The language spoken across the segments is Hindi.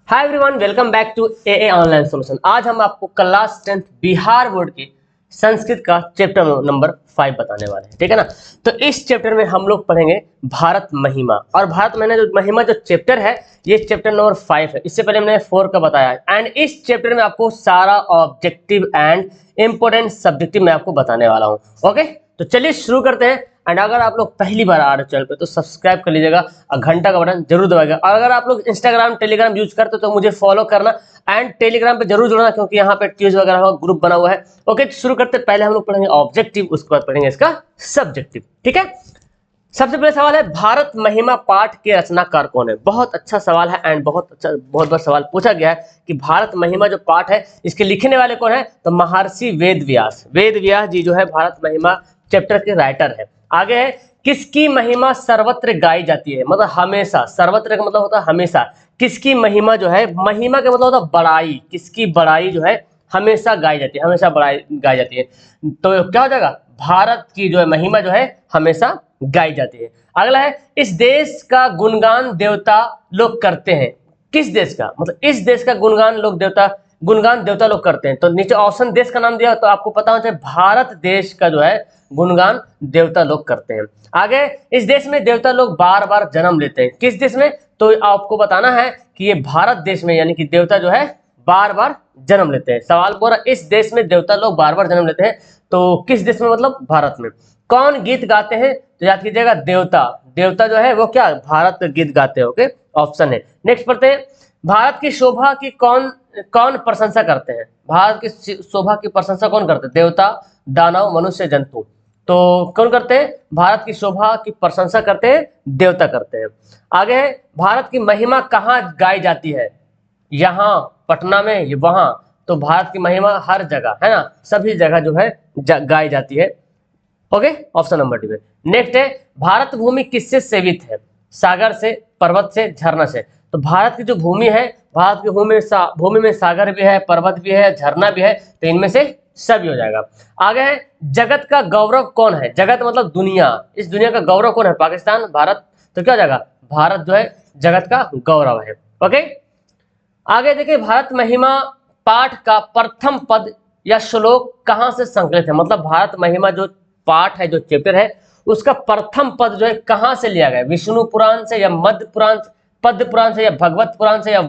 Hi everyone, welcome back to a online solution. आज हम आपको क्लास 10th बिहार बोर्ड के संस्कृत का चैप्टर नंबर 5 बताने वाले हैं, ठीक है ना। तो इस चैप्टर में हम लोग पढ़ेंगे भारत महिमा। और भारत महिमा जो चैप्टर है, ये चैप्टर नंबर 5 है। इससे पहले हमने 4 का बताया है। एंड इस चैप्टर में आपको सारा ऑब्जेक्टिव एंड इंपोर्टेंट सब्जेक्टिव मैं आपको बताने वाला हूँ। ओके, तो चलिए शुरू करते हैं। एंड अगर आप लोग पहली बार आ रहे हो चैनल पे तो सब्सक्राइब कर लीजिएगा और घंटा का बटन जरूर दबाइएगा। और अगर आप लोग इंस्टाग्राम टेलीग्राम यूज करते हो तो मुझे फॉलो करना एंड टेलीग्राम पे जरूर जुड़ना, क्योंकि यहाँ पे ट्यूज वगैरह का ग्रुप बना हुआ है। ओके, तो शुरू करते पहले हम लोग पढ़ेंगे ऑब्जेक्टिव, उसके बाद पढ़ेंगे इसका सब्जेक्टिव, ठीक है। सबसे पहले सवाल है, भारत महिमा पाठ के रचनाकार कौन है। बहुत अच्छा सवाल है एंड बहुत बार सवाल पूछा गया है कि भारत महिमा जो पाठ है इसके लिखने वाले कौन है, तो महर्षि वेद व्यास जी जो है भारत महिमा चैप्टर के राइटर है। आगे है, किसकी महिमा सर्वत्र गाई जाती है, मतलब हमेशा। सर्वत्र का मतलब होता है हमेशा। किसकी महिमा जो है, महिमा का मतलब होता है बड़ाई, किसकी बड़ाई जो है हमेशा गाई जाती है, हमेशा बड़ाई गाई जाती है। तो क्या हो जाएगा, भारत की जो है महिमा जो है हमेशा गाई जाती है। अगला है, इस देश का गुणगान देवता लोग करते हैं। किस देश का, मतलब इस देश का गुणगान देवता लोग करते हैं। तो नीचे ऑप्शन देश का नाम दिया, तो आपको पता होना चाहिए भारत देश का जो है गुणगान देवता लोग करते हैं। आगे, इस देश में देवता लोग बार बार जन्म लेते हैं। किस देश में, तो आपको बताना है कि ये भारत देश में, यानी कि देवता जो है बार बार जन्म लेते हैं। सवाल पूरा, इस देश में देवता लोग बार बार जन्म लेते हैं, तो किस देश में, मतलब भारत में। कौन गीत गाते हैं, तो याद कीजिएगा देवता जो है वो क्या, भारत का गीत गाते हैं। ओके, ऑप्शन है। नेक्स्ट पढ़ते हैं, भारत की शोभा की कौन कौन प्रशंसा करते हैं। भारत की शोभा की प्रशंसा कौन करते हैं, देवता, दानव, मनुष्य, जंतु। तो कौन करते हैं, भारत की शोभा की प्रशंसा करते हैं, देवता करते हैं। आगे है, भारत की महिमा कहाँ गाई जाती है, यहाँ पटना में, वहां। तो भारत की महिमा हर जगह है ना, सभी जगह जो है गाई जाती है। ओके, ऑप्शन नंबर डी में। नेक्स्ट है, भारत भूमि किससे सेवित है, सागर से, पर्वत से, झरना से। तो भारत की जो भूमि है, भारत की भूमि में सागर भी है, पर्वत भी है, झरना भी है, तो इनमें से सभी हो जाएगा। आगे है, जगत का गौरव कौन है, जगत मतलब दुनिया, इस दुनिया का गौरव कौन है, पाकिस्तान, भारत। तो क्या हो जाएगा, भारत जो है जगत का गौरव है। ओके, आगे देखिए, भारत महिमा पाठ का प्रथम पद या श्लोक कहां से संकलित है, मतलब भारत महिमा जो पाठ है, जो चैप्टर है, उसका प्रथम पद जो है कहां से लिया गया, विष्णु पुराण से या मध्य पुराण, पद्म पुराण से या भगवत पुराण से या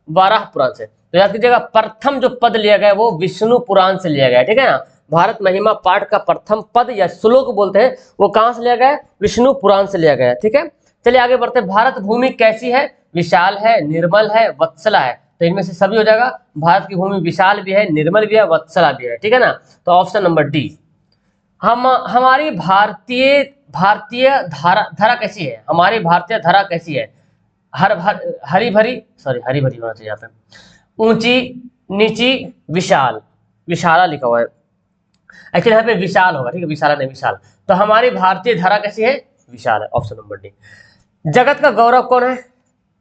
वाराह पुराण से। तो याद कीजिएगा, प्रथम जो पद लिया गया वो विष्णु पुराण से लिया गया, ठीक है ना। भारत महिमा पाठ का प्रथम पद या श्लोक बोलते हैं, वो कहां से लिया गया, विष्णु पुराण से लिया गया, ठीक है। चलिए आगे बढ़ते हैं, भारत भूमि कैसी है, विशाल है, निर्मल है, वत्सला है। तो इनमें से सभी हो जाएगा, भारत की भूमि विशाल भी है, निर्मल भी है, वत्सला भी है, ठीक है ना। तो ऑप्शन नंबर डी। हमारी भारतीय धरा कैसी है, हमारी भारतीय धरा कैसी है, हरी भरी होना चाहिए यहाँ पे, ऊंची, नीची, विशाल, विशाला लिखा हुआ है, एक्चुअली यहाँ पे विशाल होगा, ठीक है, विशाला नहीं, विशाल। तो हमारी भारतीय धरा कैसी है, विशाल है, ऑप्शन नंबर डी। जगत का गौरव कौन है,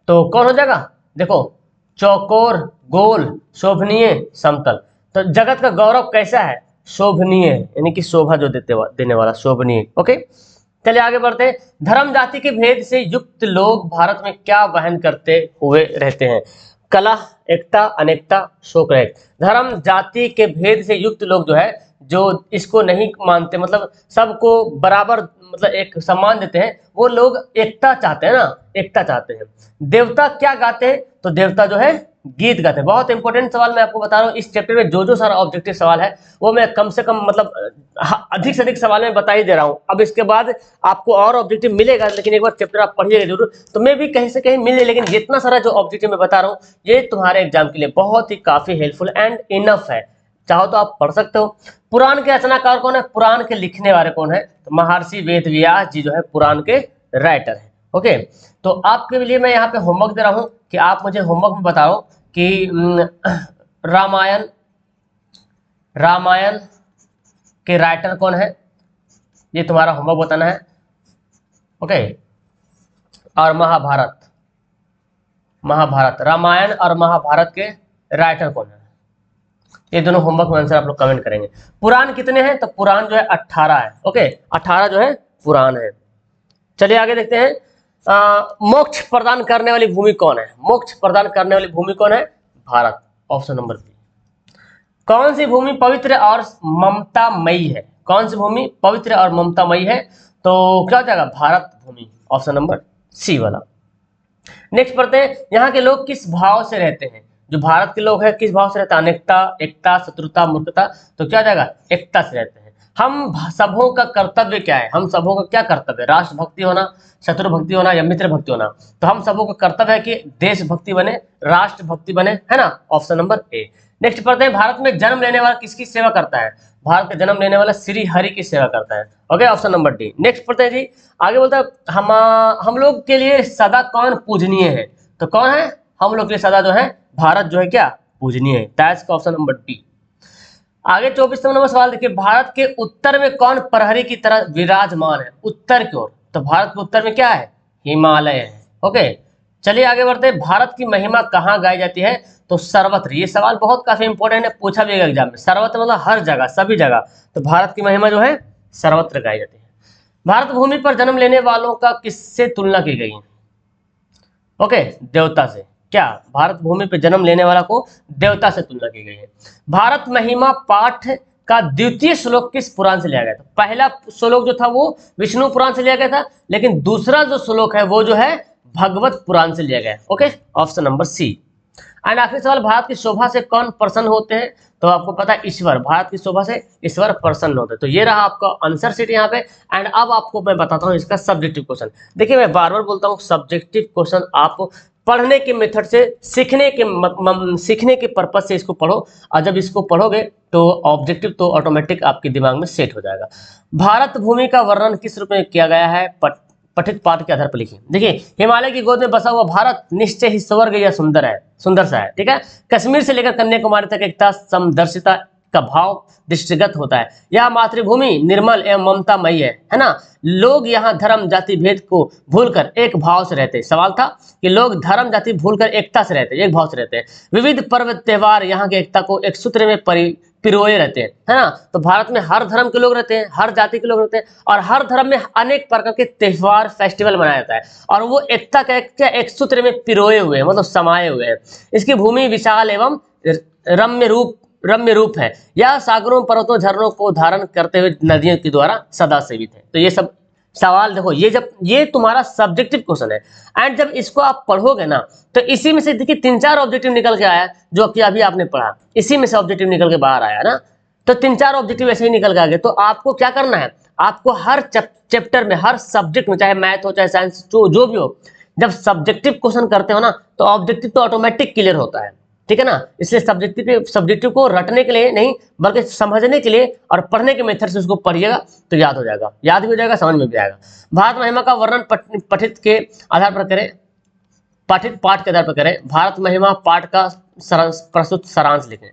तो कौन हो जाएगा, देखो, चौकोर, गोल, शोभनीय, समतल। तो जगत का गौरव कैसा है, शोभनीय, यानी कि शोभा जो देने वाला, शोभनीय। ओके, चलिए आगे बढ़ते हैं, धर्म जाति के भेद से युक्त लोग भारत में क्या वहन करते हुए रहते हैं, कला, एकता, अनेकता, शोक रहित। धर्म जाति के भेद से युक्त लोग जो है, जो इसको नहीं मानते, मतलब सबको बराबर, मतलब एक सम्मान देते हैं, वो लोग एकता चाहते हैं ना, एकता चाहते हैं। देवता क्या गाते हैं, तो देवता जो है गीत गाते हैं। बहुत इंपॉर्टेंट सवाल मैं आपको बता रहा हूँ, इस चैप्टर में जो सारा ऑब्जेक्टिव सवाल है वो मैं कम से कम, मतलब अधिक से अधिक सवाल में बता ही दे रहा हूँ। अब इसके बाद आपको और ऑब्जेक्टिव मिलेगा, लेकिन एक बार चैप्टर आप पढ़िएगा जरूर, तो मैं भी कहीं से कहीं मिले, लेकिन जितना सारा जो ऑब्जेक्टिव मैं बता रहा हूँ ये तुम्हारे एग्जाम के लिए बहुत ही काफी हेल्पफुल एंड इनफ है। चाहो तो आप पढ़ सकते हो। पुराण के रचनाकार कौन है, पुराण के लिखने वाले कौन है, तो महर्षि वेद व्यास जी जो है पुराण के राइटर है। ओके, तो आपके लिए मैं यहाँ पे होमवर्क दे रहा हूँ कि आप मुझे होमवर्क में बताओ कि रामायण के राइटर कौन है, ये तुम्हारा होमवर्क बताना है। ओके, और महाभारत, रामायण और महाभारत के राइटर कौन है, ये दोनों होमवर्क में आंसर आप लोग कमेंट करेंगे। पुराण कितने हैं, तो पुराण जो है 18 है। ओके, 18 जो है पुराण है। चलिए आगे देखते हैं, मोक्ष प्रदान करने वाली भूमि कौन है? मोक्ष प्रदान करने वाली भूमि कौन है? भारत। Option number B. कौन सी भूमि पवित्र और ममतामयी है? कौन सी भूमि पवित्र और ममतामयी है? तो क्या हो जाएगा? भारत भूमि। ऑप्शन नंबर सी वाला। नेक्स्ट पढ़ते हैं, यहाँ के लोग किस भाव से रहते हैं? जो भारत के लोग हैं किस भाव से रहते हैं? अनेकता, एकता, शत्रुता, मूर्खता। तो क्या हो जाएगा? एकता से रहते हैं। हम सबों का कर्तव्य क्या है? हम सबों का क्या कर्तव्य है? राष्ट्रभक्ति होना, शत्रु भक्ति होना या मित्र भक्ति होना? तो हम सबों का कर्तव्य है कि देशभक्ति बने, राष्ट्रभक्ति बने, है ना? Option number A. नेक्स्ट पढ़ते हैं, भारत में जन्म लेने वाला किसकी सेवा करता है? भारत में जन्म लेने वाला श्री हरि की सेवा करता है। Okay, option number D. Next पढ़ते हैं जी, आगे बोलता है, हम लोग के लिए सदा कौन पूजनीय है? तो कौन है? हम लोग के लिए सदा जो है भारत जो है क्या? पूजनीय है। दैट्स का ऑप्शन नंबर डी। आगे 24 नंबर सवाल देखिए, भारत के उत्तर में कौन प्रहरी की तरह विराजमान है? उत्तर की ओर। तो भारत के उत्तर में क्या है? हिमालय है। ओके, चलिए आगे बढ़ते हैं, भारत की महिमा कहाँ गाई जाती है? तो सर्वत्र। ये सवाल बहुत काफी इंपॉर्टेंट है, पूछा भी एग्जाम में। सर्वत्र मतलब हर जगह, सभी जगह। तो भारत की महिमा जो है सर्वत्र गाई जाती है। भारत भूमि पर जन्म लेने वालों का किससे तुलना की गई है? ओके, देवता से। क्या? भारत भूमि पर जन्म लेने वाला को देवता से तुलना की गई है। भारत महिमा पाठ का द्वितीय श्लोक किस पुराण से लिया गया था? पहला श्लोक जो था वो विष्णु पुराण से लिया गया था, लेकिन दूसरा जो श्लोक है वो जो है भगवत पुराण से लिया गया। Okay, option number C. And आखिरी सवाल, भारत की शोभा से कौन प्रसन्न होते हैं? तो आपको पता है ईश्वर। भारत की शोभा से ईश्वर प्रसन्न होते हैं। तो ये रहा आपका आंसर शीट यहाँ पे। एंड अब आपको मैं बताता हूँ इसका सब्जेक्टिव क्वेश्चन। देखिए, मैं बार बार बोलता हूँ, सब्जेक्टिव क्वेश्चन आप पढ़ने के मेथड से, सीखने के पर्पज से इसको पढ़ो, और जब इसको पढ़ोगे तो ऑब्जेक्टिव तो ऑटोमेटिक आपके दिमाग में सेट हो जाएगा। भारत भूमि का वर्णन किस रूप में किया गया है? पठित पाठ के आधार पर लिखिए। देखिए, हिमालय की गोद में बसा हुआ भारत निश्चय ही स्वर्ग या सुंदर है, सुंदर सा है। ठीक है, कश्मीर से लेकर कन्याकुमारी तक एकता, समदर्शिता का भाव दृष्टिगत होता है। यह मातृभूमि निर्मल एवं ममतामयी है ना? लोग यहाँ धर्म जाति भेद को भूलकर एक भाव से रहते हैं। सवाल था कि लोग धर्म जाति भूलकर एकता से रहते हैं, एक भाव से रहते हैं। विविध पर्व त्योहार यहाँ की एकता को एक सूत्र में पिरोए रहते हैं, है ना? तो भारत में हर धर्म के लोग रहते हैं, हर जाति के लोग रहते हैं, और हर धर्म में अनेक प्रकार के त्योहार, फेस्टिवल मनाया जाता है, और वो एकता का एक सूत्र में पिरोए हुए हैं, मतलब समाये हुए हैं। इसकी भूमि विशाल एवं रम्य रूप है। यह सागरों, पर्वतों, झरनों को धारण करते हुए नदियों के द्वारा सदा सेवित है। तो ये सब सवाल देखो, ये तुम्हारा सब्जेक्टिव क्वेश्चन है। एंड जब इसको आप पढ़ोगे ना, तो इसी में से देखिए 3-4 ऑब्जेक्टिव निकल के आया, जो कि अभी आपने पढ़ा, इसी में से ऑब्जेक्टिव निकल के बाहर आया ना। तो 3-4 ऑब्जेक्टिव ऐसे ही निकल के आ गए। तो आपको क्या करना है? आपको हर चैप्टर में, हर सब्जेक्ट में, चाहे मैथ हो चाहे साइंस, जो भी हो, जब सब्जेक्टिव क्वेश्चन करते हो ना, तो ऑब्जेक्टिव तो ऑटोमेटिक क्लियर होता है। ठीक है ना? इसलिए सब्जेक्टिव को रटने के लिए नहीं, बल्कि समझने के लिए और पढ़ने के मेथड से उसको पढ़िएगा तो याद हो जाएगा, याद भी हो जाएगा, समझ में भी आएगा। भारत महिमा का वर्णन पठित के आधार पर करें, पठित पाठ के आधार पर करें। भारत महिमा पाठ का प्रस्तुत सारांश लिखें।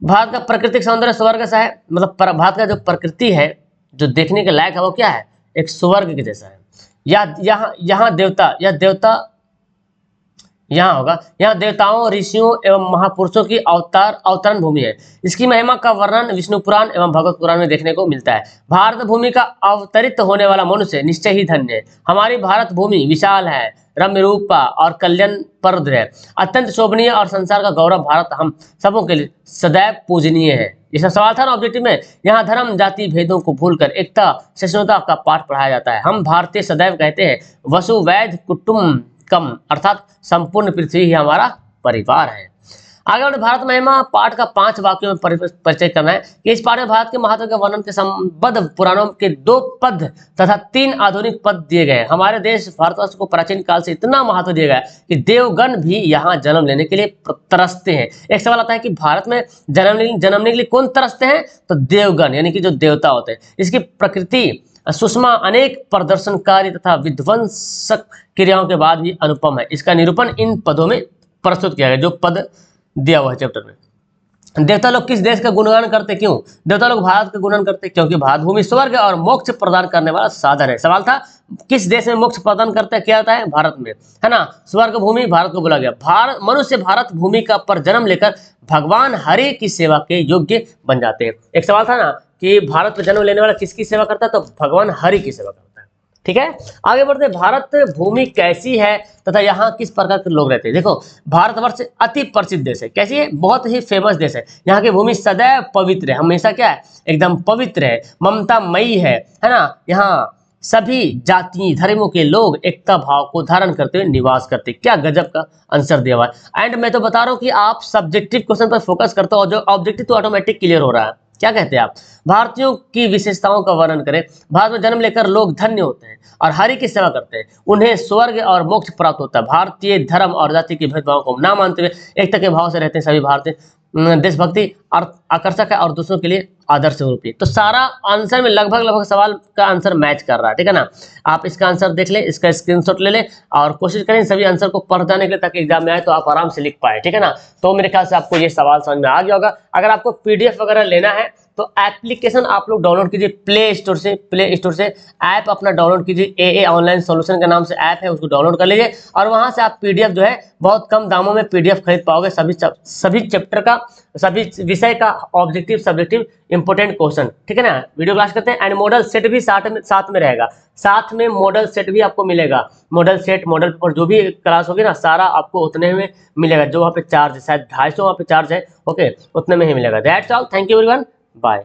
भारत का प्राकृतिक सौंदर्य स्वर्ग सा है, मतलब भारत का जो प्रकृति है, जो देखने के लायक है, वो क्या है? एक स्वर्ग के जैसा है। यहाँ देवता यहाँ होगा, यहाँ देवताओं, ऋषियों एवं महापुरुषों की अवतरण भूमि है। इसकी महिमा का वर्णन विष्णु पुराण एवं भगवत पुराण में देखने को मिलता है। भारत भूमि का अवतरित होने वाला मनुष्य निश्चय ही धन्य है। हमारी भारत भूमि विशाल है, रम्य रूपा और कल्याणप्रद है, अत्यंत शोभनीय और संसार का गौरव। भारत हम सबों के लिए सदैव पूजनीय है। ये सब सवाल था ना ऑब्जेक्टिव में। यहाँ धर्म जाति भेदों को भूलकर एकता सहिष्णुता का पाठ पढ़ाया जाता है। हम भारतीय सदैव कहते हैं वसु वैध कुटुंब कम, अर्थात संपूर्ण पृथ्वी ही हमारा परिवार है। आगे बढ़े, भारत महिमा पाठ का 5 वाक्यों में परिचय करना है कि इस पाठ में भारत के महत्व के वर्णन के संबद्ध पुराणों के 2 पद तथा 3 आधुनिक पद दिए गए हैं। हमारे देश भारतवर्ष को प्राचीन काल से इतना महत्व दिया गया है कि देवगण भी यहाँ जन्म लेने के लिए तरसते हैं। एक सवाल आता है कि भारत में जन्मने के लिए कौन तरसते हैं? तो देवगण, यानी कि जो देवता होते हैं। इसकी प्रकृति सुषमा अनेक प्रदर्शनकारी तथा विध्वंसक क्रियाओं के बाद भी अनुपम है। इसका निरूपण इन पदों में प्रस्तुत किया गया, जो पद दिया हुआ है चैप्टर में। देवता लोग किस देश का गुणगान करते? क्यों? देवता लोग भारत का गुणगान करते क्योंकि भारत भूमि स्वर्ग और मोक्ष प्रदान करने वाला साधन है। सवाल था किस देश में मोक्ष प्रदान करता है? क्या आता है? भारत में, है ना? स्वर्ग भूमि भारत को बोला गया। मनुष्य भारत भूमि का पर जन्म लेकर भगवान हरि की सेवा के योग्य बन जाते हैं। एक सवाल था ना कि भारत में जन्म लेने वाला किसकी सेवा करता है? तो भगवान हरि की सेवा करता है। ठीक है, आगे बढ़ते हैं। भारत भूमि कैसी है तथा यहाँ किस प्रकार के लोग रहते हैं। देखो, भारतवर्ष अति प्रसिद्ध देश है। कैसी है? बहुत ही फेमस देश है। यहाँ की भूमि सदैव पवित्र है, हमेशा क्या है, एकदम पवित्र है, ममतामयी है ना। यहाँ सभी जाति धर्मों के लोग एकता भाव को धारण करते हुए निवास करते हैं। क्या गजब का आंसर दिया हुआ है। एंड मैं तो बता रहा हूँ कि आप सब्जेक्टिव क्वेश्चन पर फोकस करते हो और जो ऑब्जेक्टिव तो ऑटोमेटिक क्लियर हो रहा है। क्या कहते हैं आप? भारतीयों की विशेषताओं का वर्णन करें। भारत में जन्म लेकर लोग धन्य होते हैं और हरि की सेवा करते हैं, उन्हें स्वर्ग और मोक्ष प्राप्त होता है। भारतीय धर्म और जाति के भेदभाव को ना मानते हुए एकता के भाव से रहते हैं सभी भारतीय। देशभक्ति और आकर्षक है और दूसरों के लिए आदर्श रूपी। तो सारा आंसर में लगभग सवाल का आंसर मैच कर रहा है, ठीक है ना। आप इसका आंसर देख लें, इसका स्क्रीनशॉट ले लें और कोशिश करें सभी आंसर को पढ़ जाने के लिए, ताकि एग्जाम में आए तो आप आराम से लिख पाए, ठीक है ना। तो मेरे ख्याल से आपको ये सवाल समझ में आ गया होगा। अगर आपको पीडीएफ वगैरह लेना है तो एप्लीकेशन आप लोग डाउनलोड कीजिए प्ले स्टोर से ऐप अपना डाउनलोड कीजिए। AA ऑनलाइन सॉल्यूशन के नाम से ऐप है, उसको डाउनलोड कर लीजिए और वहां से आप पीडीएफ जो है बहुत कम दामों में पीडीएफ खरीद पाओगे। सभी चैप्टर का, सभी विषय का ऑब्जेक्टिव सब्जेक्टिव इंपोर्टेंट क्वेश्चन, ठीक है ना। वीडियो क्लास करते हैं एंड मॉडल सेट भी साथ में रहेगा। साथ में मॉडल सेट भी आपको मिलेगा। मॉडल सेट, मॉडल पेपर जो भी क्लास होगी ना, सारा आपको उतने में मिलेगा। जो वहाँ पे चार्ज है शायद 250 वहाँ पे चार्ज है, ओके, उतने में ही मिलेगा। That's all, thank you everyone, bye.